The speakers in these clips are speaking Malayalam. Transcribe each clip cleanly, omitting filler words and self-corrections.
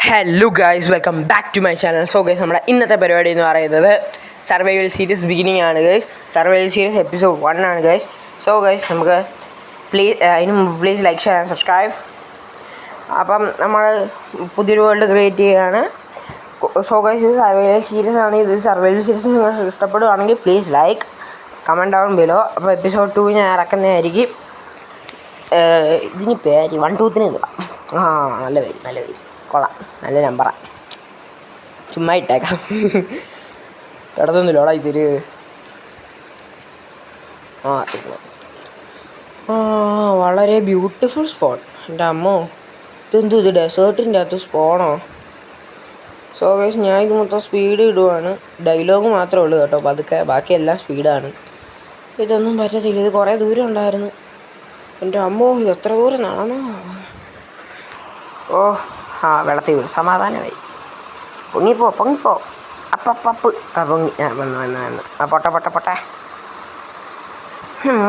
Hello guys, welcome back to my channel. So guys, നമ്മുടെ ഇന്നത്തെ പരിപാടി എന്ന് പറയുന്നത് സർവൈവൽ സീരീസ് ബിഗിനിങ് ആണ് ഗൈസ്. സർവൈവൽ സീരീസ് എപ്പിസോഡ് 1 ആണ് ഗൈസ്. സോ ഗൈസ്, നമുക്ക് അതിന് മുമ്പ് please like, share and subscribe. അപ്പം നമ്മൾ പുതിയൊരു വേൾഡ് ക്രിയേറ്റ് ചെയ്യുകയാണ്. സോ ഗൈസ്, ഇത് സർവൈവൽ സീരീസ് ആണ്. ഇത് സർവൈവൽ സീരീസ് നിങ്ങൾക്ക് ഇഷ്ടപ്പെടുകയാണെങ്കിൽ please like, comment down below. അപ്പോൾ എപ്പിസോഡ് 2 ഞാൻ ഇറക്കുന്നതായിരിക്കും. ഇതിന് പേര് 1, 2, 3 ഇടാം. നല്ല പേര് കൊള്ളാം, നല്ല നമ്പറാണ്. ചുമ്മാ ഇട്ടേക്കാം. കിടത്തൊന്നുമില്ലോടാ ഇതൊരു വളരെ ബ്യൂട്ടിഫുൾ സ്പോട്ട്. എൻ്റെ അമ്മോ, ഇത് ഡെസേർട്ടിൻ്റെ അകത്ത് സ്പോണോ? സോ ഗൈസ്, ഞാൻ ഇത് മൊത്തം സ്പീഡ് ഇടുവാണ്. ഡയലോഗ് മാത്രമേ ഉള്ളൂ കേട്ടോ, പതുക്കെ, ബാക്കിയെല്ലാം സ്പീഡാണ്. ഇതൊന്നും പറ്റത്തില്ല, ഇത് കുറേ ദൂരം ഉണ്ടായിരുന്നു. എൻ്റെ അമ്മോ, ഇത് എത്ര ദൂരം നടന്നോ? വെള്ളത്തിൽ വീഴും, സമാധാനമായി. പൊങ്ങിപ്പോ അപ്പപ്പ് പൊങ്ങി വന്ന് പൊട്ടെ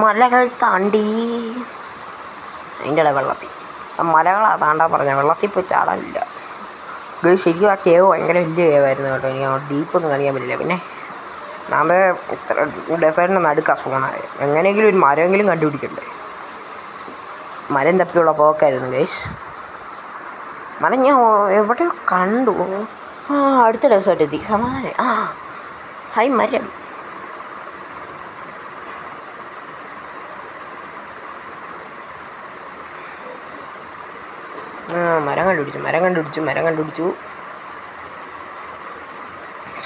മലകൾ താണ്ടി. അതിൻ്റെ ഇടയിൽ വെള്ളത്തിൽ മലകളാണ് താണ്ടാൻ പറഞ്ഞാൽ വെള്ളത്തിൽ പോയി ചാടാനില്ല. ശരിക്കും ആ കേവ് ഭയങ്കര വലിയ കേവായിരുന്നു കേട്ടോ. എനിക്ക് അങ്ങോട്ട് ഡീപ്പൊന്നും കാണിക്കാൻ പറ്റില്ല. പിന്നെ നാളെ ഇത്ര ഡെസേർട്ടിൻ്റെ നടുക്കാണ് സ്പോണായത്. എങ്ങനെയെങ്കിലും ഒരു മരമെങ്കിലും കണ്ടുപിടിക്കണ്ടേ. മരം തപ്പിയുള്ള പോക്കായിരുന്നു ഗൈസ്. മരം ഞാൻ എവിടെയോ കണ്ടു. അടുത്ത ഡെസേർട്ട് എത്തി, സമാധാനം. ഹായ് മരം. മരം കണ്ടുപിടിച്ചു.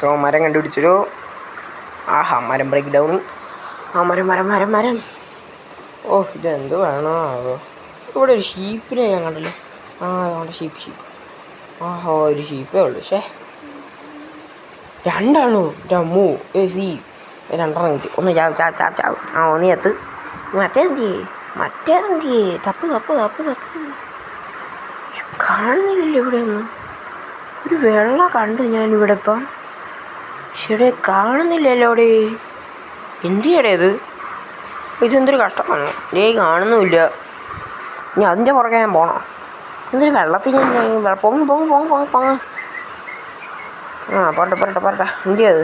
സോ മരം കണ്ടുപിടിച്ചു. മരം ബ്രേക്ക് ഡൗൺ. മരം. ഇതെന്ത് വേണോ? ഇവിടെ ഒരു ഷീപ്പിനെ ഞാൻ കണ്ടല്ലോ. നമ്മുടെ ഷീപ്പ്. ഒരു ഷീപ്പേ ഉള്ളൂ. രണ്ടാണോ? രമ്മു സി രണ്ടെണ്ണം കിട്ടി. ഒന്ന് ചാവ്. ഒന്ന് ചത്ത്. മറ്റേതെന്തിയേ? തപ്പ്. കാണുന്നില്ല ഇവിടെ ഒന്നും. ഒരു വെള്ള കണ്ടു ഞാനിവിടെ ഇപ്പം. ശരി, കാണുന്നില്ലല്ലോ അവിടെ. എന്തിയടെ ഇത്? ഇതെന്തൊരു കഷ്ടമാണ്. കാണുന്നുമില്ല. ഇനി അതിൻ്റെ പുറകെ ഞാൻ പോണോ? എന്തൊരു വെള്ളത്തിൽ ഞാൻ പൊങ്ങ് പോട്ടെ. എന്തിയത്?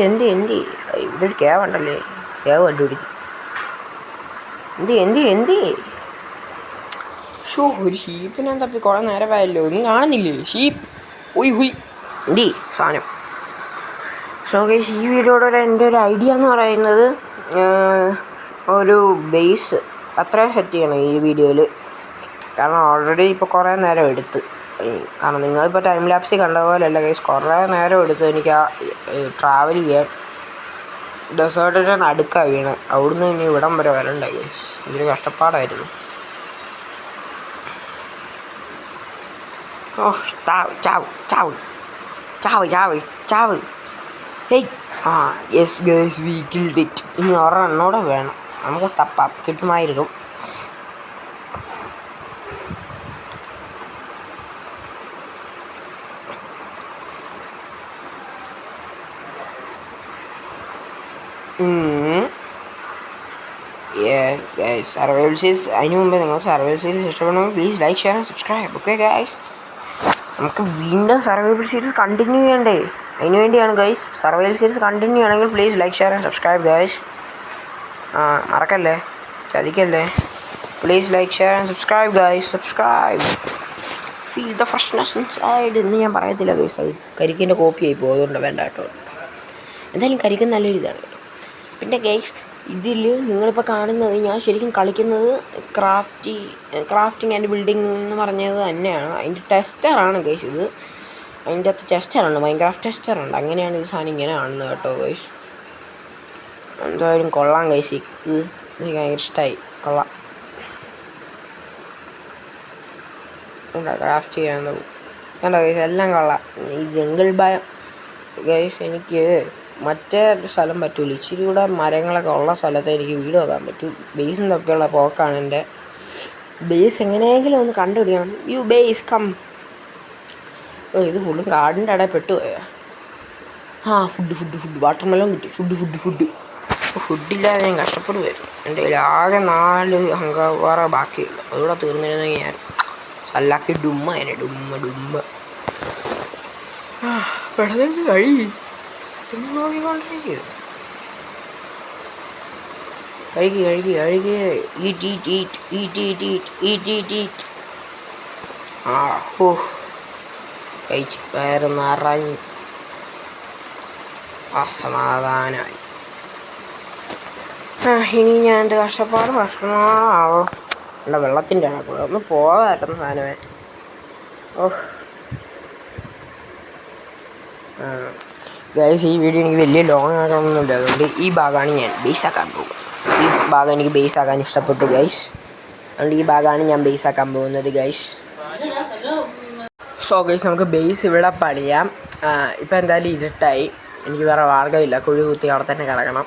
എന്തി ഇവിടെ ഒരു കേവ് ഉണ്ടല്ലേ. കേവ് കണ്ടുപിടിച്ച്. എന്തി ഒരു ഷീപ്പിനെ തപ്പി കുറേ നേരമായല്ലോ. ഒന്നും കാണുന്നില്ലേ ഷീപ്പ്? ഹുയ് എന്തി സാധനം. സോ ഗൈസ്, ഈ വീഡിയോയുടെ എൻ്റെ ഒരു ഐഡിയ എന്ന് പറയുന്നത് ഒരു ബേസ് അത്രയും സെറ്റ് ചെയ്യണം ഈ വീഡിയോയിൽ. കാരണം ഓൾറെഡി ഇപ്പോൾ കുറേ നേരം എടുത്ത്. കാരണം നിങ്ങളിപ്പോൾ ടൈം ലാപ്സിൽ കണ്ട പോലെയല്ല ഗൈസ്, കുറേ നേരം എടുത്ത് എനിക്ക് ആ ട്രാവൽ ചെയ്യാൻ. ഡെസേർട്ടിൻ്റെ നടുക്കാണ് വീണ്. അവിടുന്ന് ഇനി ഇവിടം വരെ വരണ്ടായി ഗൈസ്. ഇതൊരു കഷ്ടപ്പാടായിരുന്നു. ചാവ്. Yes guys, we killed it. ഇനി ഒരെണ്ണോടെ വേണം, നമുക്ക് തപ്പാം, കിട്ടുമായിരിക്കും. സർവൈവൽ സീരീസ് അതിന് മുമ്പേ നിങ്ങൾ സർവൈവൽ സീരീസ് ഇഷ്ടപ്പെടണമെങ്കിൽ please like, share and subscribe. Okay guys, നമുക്ക് വീണ്ടും സർവൈവൽ സീരീസ് കണ്ടിന്യൂ ചെയ്യണ്ടേ? അതിന് വേണ്ടിയാണ് ഗൈസ്. സർവൈവൽ സീരീസ് കണ്ടിന്യൂ ചെയ്യണമെങ്കിൽ please like, share and subscribe guys. മറക്കല്ലേ, ചതിക്കല്ലേ. Please like, share and subscribe guys. Subscribe. Feel the freshness inside എന്ന് ഞാൻ പറയത്തില്ല ഗൈസ്. അത് കരിക്കിൻ്റെ കോപ്പി ആയി പോകും, അതുകൊണ്ട് വേണ്ട കേട്ടോ. എന്തായാലും കരിക്കും നല്ലൊരു ഇതാണ് കേട്ടോ. പിന്നെ ഗൈസ്, ഇതിൽ നിങ്ങളിപ്പോൾ കാണുന്നത് ഞാൻ ശരിക്കും കളിക്കുന്നത് ക്രാഫ്റ്റിംഗ് ആൻഡ് ബിൽഡിംഗ് എന്ന് പറഞ്ഞത് തന്നെയാണ്. അതിൻ്റെ ടെസ്റ്ററാണ് ഗൈസ് ഇത്. അതിൻ്റെ അകത്ത് ടെസ്റ്ററുണ്ട്, മൈൻക്രാഫ്റ്റ് ടെസ്റ്ററുണ്ട്. അങ്ങനെയാണ് ഈ സാധനം ഇങ്ങനെ കാണുന്നത് കേട്ടോ ഗൈസ്. എന്തായാലും കൊള്ളാം ഗൈസ്. ഇത് എനിക്ക് ഭയങ്കര ഇഷ്ടമായി, കൊള്ളാം. ക്രാഫ്റ്റ് ചെയ്യാൻ കണ്ടോ ഗൈസ്, എല്ലാം കൊള്ളാം. ഈ ജംഗിൾ ഭയം ഗൈസ്, എനിക്ക് മറ്റേ സ്ഥലം പറ്റൂല. ഇച്ചിരി കൂടെ മരങ്ങളൊക്കെ ഉള്ള സ്ഥലത്ത് എനിക്ക് വീട് വെക്കാൻ പറ്റും. ബേസും തപ്പിയുള്ള പോക്കാണ് എൻ്റെ. ബേസ് എങ്ങനെയെങ്കിലും ഒന്ന് കണ്ടുപിടിക്കണം. You base come. ഇത് ഫുള്ളും കാടിൻ്റെ ഇടയിൽ പെട്ടുപോയാ. ഫുഡ് വാട്ടർമെലൺ കിട്ടി. ഫുഡില്ലാതെ ഞാൻ കഷ്ടപ്പെടുമായിരുന്നു. എൻ്റെ കയ്യിൽ ആകെ 4 ഹങ്കവാറ ബാക്കിയുള്ളൂ. അതുകൂടെ തീർന്നിരുന്നെങ്കിൽ ഞാൻ സല്ലാക്കി ഡുമ്മ അതിനെ ഡുമ്മ ഡുമ്മ പെട്ടെന്ന് കഴി എന്ന് നോക്കിക്കൊണ്ടിരിക്കുക. കഴുകി ഈറ്റ്. ആ ഹോ കഴിച്ച് വയറ് നിറഞ്ഞ് സമാധാനമായി. ഇനി ഞാൻ എന്ത് കഷ്ടപ്പാട് ഭക്ഷണമാവോ അല്ല വെള്ളത്തിൻ്റെ ആണ് കൂടെ ഒന്ന് പോകാറ്റുന്ന സാധനമേ. ഓഹ് ഗൈസ്, ഈ വീഡിയോ എനിക്ക് വലിയ ലോങ് ആകണമെന്നില്ല, അതുകൊണ്ട് ഈ ഭാഗമാണ് ഞാൻ ബേസാക്കാൻ പോകും. ഈ ഭാഗം എനിക്ക് ബേസാക്കാൻ ഇഷ്ടപ്പെട്ടു ഗൈസ്, അതുകൊണ്ട് ഈ ഭാഗമാണ് ഞാൻ ബേസാക്കാൻ പോകുന്നത് ഗൈസ്. സോ ഗൈസ്, നമുക്ക് ബേസ് ഇവിടെ പണിയാം. ഇപ്പം എന്തായാലും ഇരുട്ടായി, എനിക്ക് വേറെ മാർഗ്ഗമില്ല. കുഴി കുത്തി അവിടെ തന്നെ കിടക്കണം.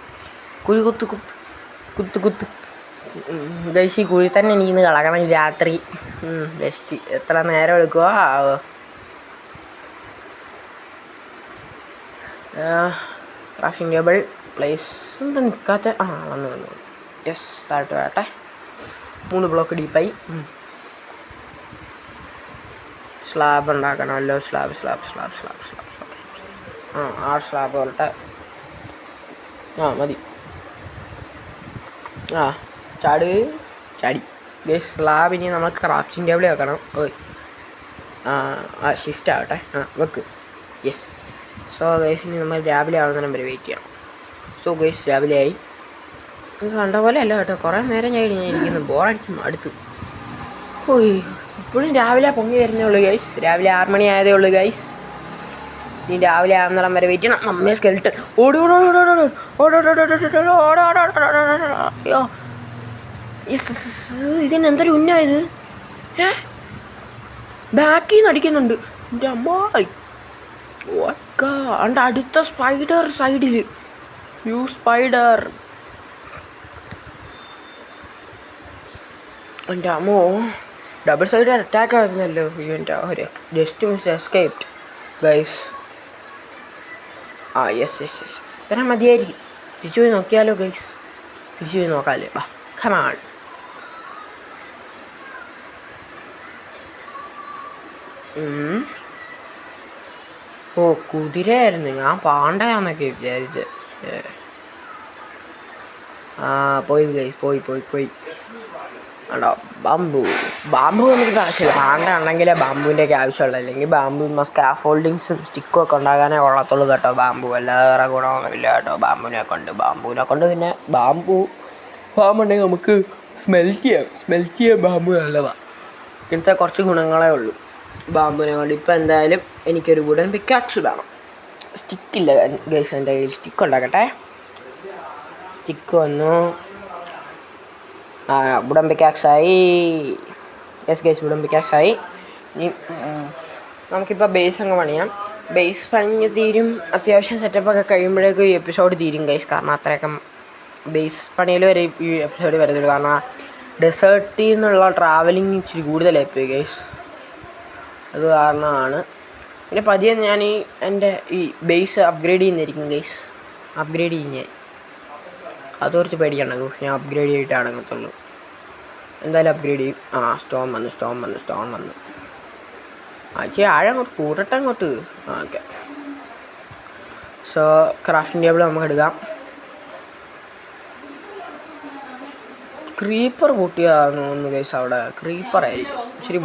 കുഴി കുത്ത് ഗൈസ്, ഈ കുഴി തന്നെ എനിക്കിന്ന് കിടക്കണം രാത്രി. ബെസ്റ്റ്. എത്ര നേരം എടുക്കുക? ക്രാഫ്റ്റിംഗ് ടേബിൾ പ്ലേസ് എന്താ നിൽക്കാത്ത? വന്നു യെസ്, താഴ്ത്ത് വേട്ടെ. 3 ബ്ലോക്ക് ഡീപ്പായി. സ്ലാബ് ഉണ്ടാക്കണമല്ലോ. സ്ലാബ് 6 സ്ലാബ് പോലത്തെ മതി. ചാടി ഗൈസ്. സ്ലാബ് ഇനി നമുക്ക് ക്രാഫ്റ്റിംഗ് ടേബിൾ വെക്കണം. ഷിഫ്റ്റ് ആവട്ടെ. വെക്ക്. യെസ്. സോ ഗൈസ്, ഇനി നമ്മൾ രാവിലെ ആവുന്ന നമ്പർ വെയിറ്റ് ചെയ്യണം. സോ ഗൈസ്, രാവിലെ ആയി. കണ്ട പോലെ അല്ല കേട്ടോ, കുറേ നേരം ഞാൻ ഇരിക്കുന്നു, ബോറടിച്ച് അടുത്ത്. ഇപ്പോഴും രാവിലെ പൊങ്ങി വരുന്നേ ഉള്ളൂ ഗൈസ്. രാവിലെ 6 മണി ആയതേ ഉള്ളൂ ഗൈസ്. ഇനി രാവിലെ ആവുന്നിടം വരെ വെയിറ്റ് ചെയ്യണം. നമ്മെ സ്കെൽട്ടൺ അയ്യോ, ഇതിനെന്തൊരു ഉന്നമായത്? ബാക്കിൽ നിന്ന് അടിക്കുന്നുണ്ട്. എൻ്റെ അമ്മായി അണ്ട് അടുത്ത സ്പൈഡർ സൈഡിൽ. You spider. എൻ്റെ അമ്മോ, ഡബിൾ സൈഡ് അറ്റാക്ക് ആയിരുന്നല്ലോ. എൻ്റെ ഒരു just miss escaped guys. Yes. ഇത്ര മതിയായിരിക്കും. തിരിച്ചു പോയി നോക്കിയാലോ ഗൈസ്? തിരിച്ചു പോയി നോക്കാമല്ലേ? ബാ, കമാൺ. കുതിരയായിരുന്നു. ഞാൻ പാണ്ടയാന്നൊക്കെ വിചാരിച്ച്. പോയി ഗൈസ്, പോയി. ആണോ? ബാമ്പു നമുക്ക് ആവശ്യമില്ല. പാണ്ട ഉണ്ടെങ്കിലേ ബാമ്പുവിൻ്റെയൊക്കെ ആവശ്യമുള്ളൂ. അല്ലെങ്കിൽ ബാമ്പു സ്കാഫോൾഡിങ്സും സ്റ്റിക്കും ഒക്കെ ഉണ്ടാകാനേ കൊള്ളത്തുള്ളൂ കേട്ടോ. ബാമ്പു അല്ലാതെ വേറെ ഗുണമൊന്നുമില്ല കേട്ടോ. ബാമ്പുവിനെ കൊണ്ട് പിന്നെ ബാമ്പു ഉണ്ടെങ്കിൽ നമുക്ക് സ്മെൽറ്റ് ചെയ്യാൻ ബാമ്പു നല്ലതാണ്. ഇങ്ങനത്തെ കുറച്ച് ഗുണങ്ങളേ ഉള്ളൂ ബാമ്പുവിനെ കൊണ്ട്. ഇപ്പം എന്തായാലും എനിക്കൊരു വുഡൻ പിക്കാക്സ് വേണം. സ്റ്റിക്കില്ല ഗൈസ്, എൻ്റെ കയ്യിൽ സ്റ്റിക്ക് ഉണ്ടാക്കട്ടെ. സ്റ്റിക്ക് വന്നു. വുഡൻ പിക്കാക്സായി. യെസ് ഗൈസ്, വുഡൻ പിക്കാക്സായി. ഇനി നമുക്കിപ്പോൾ ബേസ് അങ്ങ് പണിയാം. ബേസ് പണിഞ്ഞ് തീരും. അത്യാവശ്യം സെറ്റപ്പൊക്കെ കഴിയുമ്പോഴേക്കും ഈ എപ്പിസോഡ് തീരും ഗൈസ്. കാരണം അത്രയൊക്കെ ബേസ് പണിയിൽ വരെ ഈ എപ്പിസോഡ് വരത്തുള്ളൂ. കാരണം ഡെസേർട്ടിൽ നിന്നുള്ള ട്രാവലിംഗ് ഇച്ചിരി കൂടുതലായിപ്പോയി ഗൈസ്. അത് കാരണമാണ്. പിന്നെ പതിയെ ഞാൻ എൻ്റെ ഈ ബേസ് അപ്ഗ്രേഡ് ചെയ്യുന്നതായിരിക്കും ഗൈസ്. അപ്ഗ്രേഡ് ചെയ്യും ഞാൻ. അത് കുറച്ച് പേടിക്കണം ഗൈസ്. ഞാൻ അപ്ഗ്രേഡ് ചെയ്തിട്ട് അടങ്ങത്തുള്ളൂ. എന്തായാലും അപ്ഗ്രേഡ് ചെയ്യും. സ്റ്റോൺ വന്നു. ഇച്ചിരി ആഴം അങ്ങോട്ട് കൂട്ടട്ടെ അങ്ങോട്ട്. ഓക്കെ. സോ ക്രാഫ്റ്റിംഗ് ടേബിൾ നമുക്ക് എടുക്കാം. ക്രീപ്പർ പൊട്ടിയാന്ന് തോന്നുന്നു ഗൈസ്. അവിടെ ക്രീപ്പർ ആയിരിക്കും. ഇച്ചിരി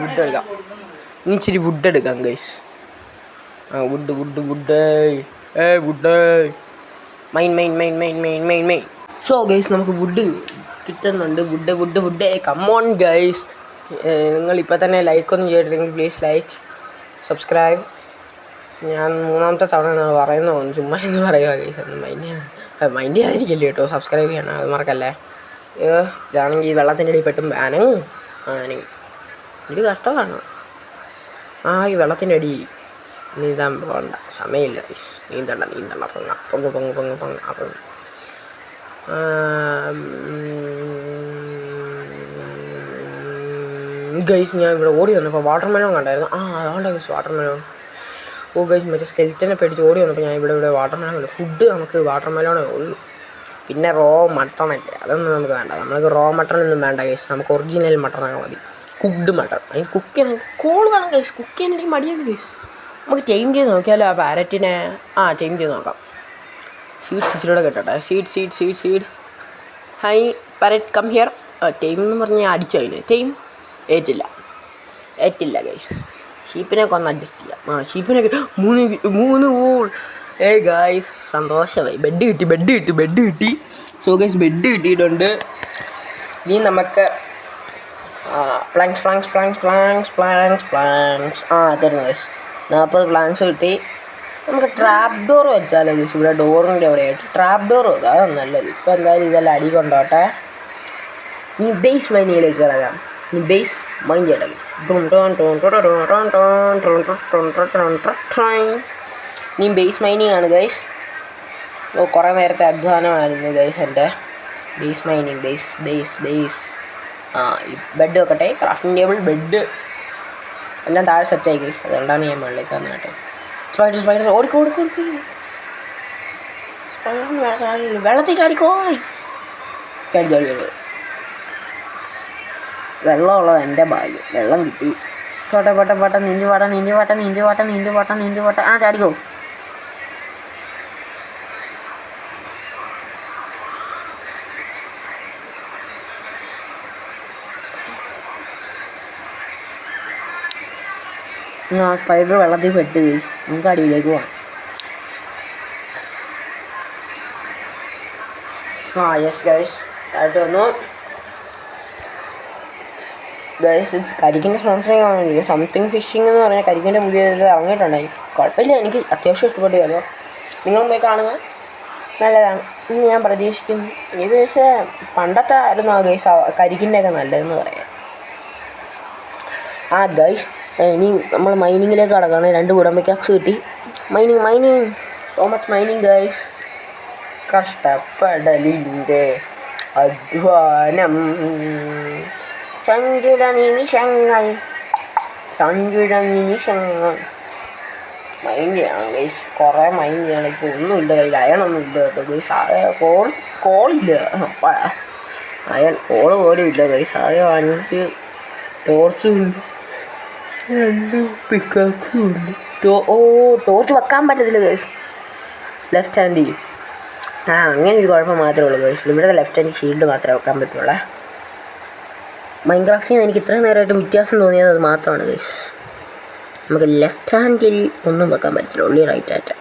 വുഡ് എടുക്കാം guys. Wood mine. So guys, നമുക്ക് വുഡ് കിട്ടുന്നുണ്ട്. Wood come on guys. നിങ്ങളിപ്പോൾ തന്നെ ലൈക്കൊന്നും ചെയ്തിട്ടില്ലെങ്കിൽ പ്ലീസ് ലൈക്ക്, സബ്സ്ക്രൈബ്. ഞാൻ 3ാമത്തെ തവണ എന്നാണ് പറയുന്നത്. ചുമ്മാ എന്ന് പറയുക ഗൈസ്. മൈൻഡ് ചെയ്യാതിരിക്കല്ലേ കേട്ടോ. സബ്സ്ക്രൈബ് ചെയ്യണം, അത് മറക്കല്ലേ. ഇതാണെങ്കിൽ വെള്ളത്തിൻ്റെ ഇടയിൽ പെട്ടും അനങ്ങ് ഒരു കഷ്ടമാണ്. ഈ വെള്ളത്തിൻ്റെ അടി നീന്താൻ പോകണ്ട, സമയമില്ല ഗൈസ്. നീന്തണ്ട പൊങ്ങ്. ഗൈസ്, ഞാൻ ഇവിടെ ഓടി വന്നപ്പോൾ വാട്ടർ മെലോൺ കണ്ടായിരുന്നു. അതുകൊണ്ടാണ് ഗൈസ് വാട്ടർ മെലോൺ. ഗൈസ്, മറ്റേ സ്കെൽറ്റനെ പേടിച്ച് ഓടി വന്നപ്പോൾ ഞാൻ ഇവിടെ വാട്ടർ മെലോൺ ഉണ്ട്. ഫുഡ് നമുക്ക് വാട്ടർ മെലോണേ ഉള്ളൂ. പിന്നെ റോ മട്ടണൊക്കെ അതൊന്നും നമുക്ക് വേണ്ട. നമ്മൾക്ക് റോ മട്ടണൊന്നും വേണ്ട ഗൈസ്. നമുക്ക് ഒറിജിനൽ മട്ടണൊക്കെ മതി. Cooked mutton. അതിന് കുക്ക് ചെയ്യണം, കോൾ വേണം ഗൈസ്. കുക്ക് ചെയ്യാൻ എനിക്ക് മടിയാണ് ഗൈസ്. നമുക്ക് ടൈം ചെയ്ത് നോക്കിയാലോ ആ പാരറ്റിനെ? ടൈം ചെയ്ത് നോക്കാം. സീഡ്സ് ഇച്ചിലൂടെ കേട്ടോട്ടെ. Seed hi parrot come here. Tame എന്ന് പറഞ്ഞ് ഞാൻ അടിച്ചു അതിന്. Time ഏറ്റില്ല guys. ഷീപ്പിനൊക്കെ ഒന്ന് അഡ്ജസ്റ്റ് ചെയ്യാം. ഷീപ്പിനെ കിട്ടും 3 വൂൾ. ഗൈസ് സന്തോഷമായി. ബെഡ് കിട്ടി. സോ ഗൈസ് ബെഡ് കിട്ടിയിട്ടുണ്ട്. ഇനി നമുക്ക് പ്ലാങ്ക്സ് തരുന്നു ഗൈസ്. 40 പ്ലാങ്ക്സ് കിട്ടി. നമുക്ക് ട്രാപ്പ് ഡോർ വെച്ചാലോ ഗൈസ്? ഇവിടെ ഡോറിൻ്റെ അവിടെയായിട്ട് ട്രാപ്പ് ഡോർ വെക്കാം, അതാണ് നല്ലത്. ഇപ്പോൾ എന്തായാലും ഇതെല്ലാം അടി കൊണ്ടോട്ടെ. നീ ബേസ് മൈനിയിലേക്ക് കിടക്കാം. നീ ബേസ് മൈൻഡ് ചെയ്യട്ടെ ഗൈസ്. നീ ബേസ് മൈനിങ് ആണ് ഗൈസ്. കുറേ നേരത്തെ അധ്വാനമായിരുന്നു ഗൈസ് എൻ്റെ. Base mining base. ബെഡ് വെക്കട്ടെ. ക്രാഫ്റ്റിംഗ് ടേബിൾ, ബെഡ് എല്ലാം താഴെ സെറ്റായി ഗൈസ്. അതുകൊണ്ടാണ് ഞാൻ മുകളിലേക്ക് വന്നത് കേട്ടോ. സ്പൈഡർ ഓടിക്കോ. സ്പൈഡർ വെള്ളത്തിൽ ചാടിക്കോ. ചാടി വെള്ളമുള്ളത് എൻ്റെ ഭാഗ്യം. വെള്ളം കിട്ടി. പോട്ടെ നീന്തി പാട്ട. ചാടിക്കോ. സ്പൈഡർ വെള്ളത്തിൽ പെട്ട് ഗൈസ്. നമുക്ക് അടിയിലേക്ക് പോകാം. യെസ് ഗൈസ് ആയിട്ട് വന്നു ഗൈസ്. കരിക്കിൻ്റെ സ്പോൺസറിങ് ആണെങ്കിൽ സംതിങ് ഫിഷിംഗ് എന്ന് പറഞ്ഞാൽ കരിക്കിൻ്റെ പുതിയത് ഇറങ്ങിയിട്ടുണ്ടായി. കുഴപ്പമില്ല, എനിക്ക് അത്യാവശ്യം ഇഷ്ടപ്പെട്ടു കേട്ടോ. നിങ്ങളും പോയി കാണുക, നല്ലതാണ് എന്ന് ഞാൻ പ്രതീക്ഷിക്കുന്നു. ഇത് പക്ഷേ പണ്ടത്തെ ആയിരുന്നു ആ ഗൈസ് കരിക്കിൻ്റെയൊക്കെ നല്ലതെന്ന് പറയാം. ഗൈസ് ഇനി നമ്മൾ മൈനിങ്ങിലേക്ക് കടക്കുകയാണ്. 2 കുടമ്പയ്ക്കാക്സ് കിട്ടി. Mining so much mining guys. കഷ്ടപ്പെടലിൻ്റെ അധ്വാനം, ചഞ്ചുല നിമിഷങ്ങൾ. മൈൻഡ് ചെയ്യണം ഗൈസ്, കുറേ മൈൻഡ് ചെയ്യണം. ഇപ്പോൾ ഒന്നുമില്ല കയ്യിൽ, അയണൊന്നും ഇല്ല കേട്ടോ ഗൈസ്. കോളില്ല, അയൺ കോള് പോലും ഇല്ല ഗൈസ്. ആകെ 5 ടോർച്ചും 2 പിക്കാക്സും ഉണ്ട്. ടോർച്ച് വെക്കാൻ പറ്റത്തില്ല ഗൈസ്. ലെഫ്റ്റ് ഹാൻഡിൽ അങ്ങനെ ഒരു കുഴപ്പം മാത്രമേ ഉള്ളൂ ഗൈസ്. ഇവിടെ ലെഫ്റ്റ് ഹാൻഡ് ഷീൽഡ് മാത്രമേ വെക്കാൻ പറ്റുള്ളൂ. മൈൻക്രാഫ്റ്റിൽ നിന്ന് എനിക്ക് ഇത്രയും നേരമായിട്ട് വ്യത്യാസം തോന്നിയത് അത് മാത്രമാണ് ഗൈസ്. നമുക്ക് ലെഫ്റ്റ് ഹാൻഡിൽ ഒന്നും വെക്കാൻ പറ്റില്ല, ഉള്ളി റൈറ്റ് ഹാൻഡ്.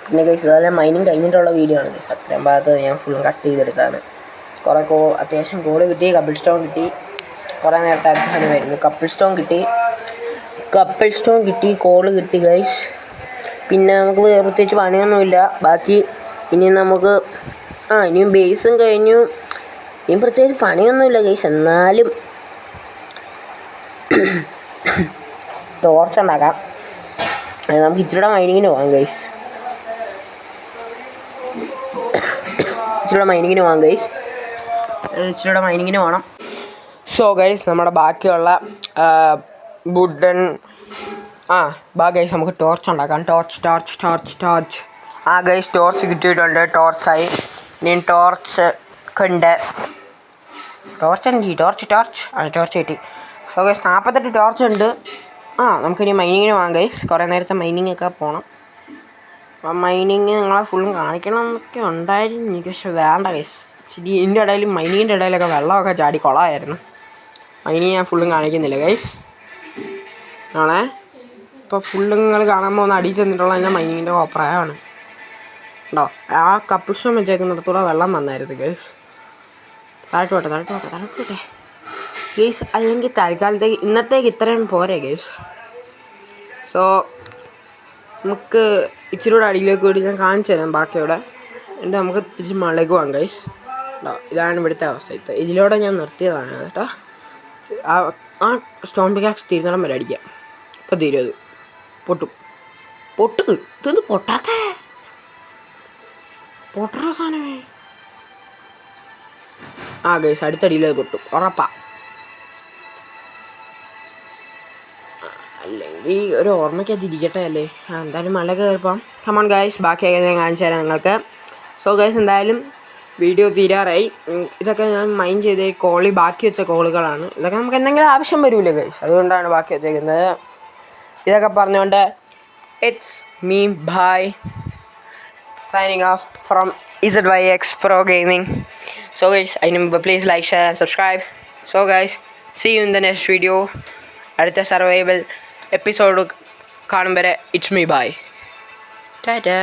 പിന്നെ ഗൈസ് അതുപോലെ മൈനിങ് കഴിഞ്ഞിട്ടുള്ള വീഡിയോ ആണ് ഗൈസ്. അത്രയും ഭാഗത്ത് ഞാൻ ഫുള്ളും കട്ട് ചെയ്തെടുത്താണ്. കുറേ അത്യാവശ്യം കോള് കിട്ടി, കപ്പിൾ സ്റ്റോൺ കിട്ടി. കുറേ നേരത്തെ അധ്വാനമായിരുന്നു. കപ്പിൾ സ്റ്റോൺ കിട്ടി, കോള് കിട്ടി ഗൈസ്. പിന്നെ നമുക്ക് പ്രത്യേകിച്ച് പണിയൊന്നുമില്ല. ബാക്കി ഇനി നമുക്ക് ഇനിയും ബേസും കഴിഞ്ഞു. ഇനി പ്രത്യേകിച്ച് പണിയൊന്നുമില്ല ഗൈസ്. എന്നാലും ടോർച്ച് ഉണ്ടാക്കാം. നമുക്ക് ഇച്ചിരിയുടെ മൈനിങ്ങിന് പോകാം ഗൈസ്. ഇച്ചിരിയുടെ മൈനിങ്ങിന് പോകണം. സോ ഗൈസ് നമ്മുടെ ബാക്കിയുള്ള വുഡൻ ഗൈസ് നമുക്ക് ടോർച്ച് ഉണ്ടാക്കാം. ടോർച്ച് ഗൈസ് ടോർച്ച് കിട്ടിയിട്ടുണ്ട്. ടോർച്ചായി. ഇനി ടോർച്ച് ഉണ്ട്. ടോർച്ച് കിട്ടി. സോ ഗൈസ് 48 ടോർച്ച് ഉണ്ട്. നമുക്കിനി മൈനിങ്ങിന് പോകാം ഗൈസ്. കുറേ നേരത്തെ മൈനിങ് ഒക്കെ പോകണം. മൈനിങ് നിങ്ങളെ ഫുള്ളും കാണിക്കണം എന്നൊക്കെ ഉണ്ടായിരുന്നു എനിക്ക്, പക്ഷെ വേണ്ട ഗൈസ്. ശരി, ഇതിൻ്റെ ഇടയിൽ മൈനിങ്ങിൻ്റെ ഇടയിലൊക്കെ വെള്ളമൊക്കെ ചാടി കുളമായിരുന്നു. മൈനിങ് ഞാൻ ഫുള്ളും കാണിക്കുന്നില്ല ഗൈസ്. ഇപ്പോൾ ഫുള്ളുങ്ങൾ കാണുമ്പോൾ ഒന്ന് അടിയിൽ ചെന്നിട്ടുള്ള എൻ്റെ മൈനിങ്ങിൻ്റെ അഭിപ്രായമാണ് ഉണ്ടോ. കപ്പിൾ സ്റ്റോൺ വെച്ചേക്കുന്നിടത്തൂടെ വെള്ളം വന്നായിരുന്നു ഗൈസ്. താഴോട്ടെ ഗൈസ്. അല്ലെങ്കിൽ തൽക്കാലത്തേക്ക് ഇന്നത്തേക്ക് ഇത്രയും പോരെ ഗൈസ്. സോ നമുക്ക് ഇച്ചിരി കൂടെ അടിയിലേക്ക് കൂടി ഞാൻ കാണിച്ചു തരാം ബാക്കിയോടെ. എന്നിട്ട് നമുക്ക് തിരിച്ച് മുകളിലേക്ക് പോകാം ഗൈസ്. ഇതാണ് ഇവിടുത്തെ അവസ്ഥ. ഇതിലൂടെ ഞാൻ നിർത്തിയതാണ് കേട്ടോ. ആ സ്റ്റോൺ പിക്കാക്സ് തീരുന്നിടം വരെ അടിക്കാം. ഇപ്പം തീരും, അത് പൊട്ടും. ഇതൊന്ന് പൊട്ടാത്ത സാധനമേ. ഗൈസ് അടുത്തടിയിലത് പൊട്ടും ഉറപ്പാ. അല്ലെങ്കിൽ ഒരു ഓർമ്മയ്ക്കത് ഇരിക്കട്ടെ അല്ലേ. എന്തായാലും മല കയറിപ്പം. കമോൺ ഗൈസ്, ബാക്കിയൊക്കെ ഞാൻ കാണിച്ചു തരാം നിങ്ങൾക്ക്. സോ ഗൈസ് എന്തായാലും വീഡിയോ തീരാറായി. ഇതൊക്കെ ഞാൻ മൈൻഡ് ചെയ്ത് കോളി ബാക്കി വെച്ച കോളുകളാണ്. ഇതൊക്കെ നമുക്ക് എന്തെങ്കിലും ആവശ്യം വരില്ല ഗൈസ്, അതുകൊണ്ടാണ് ബാക്കി വെച്ചേക്കുന്നത്. ഇതൊക്കെ പറഞ്ഞുകൊണ്ട് it's me bye signing off from EZYX Pro Gaming. So guys, please like, share and subscribe. So guys, see you in the next video. അടുത്ത സർവൈവൽ എപ്പിസോഡ് കാണും വരെ ഇറ്റ്സ് മീ ബൈ. ടാറ്റാ.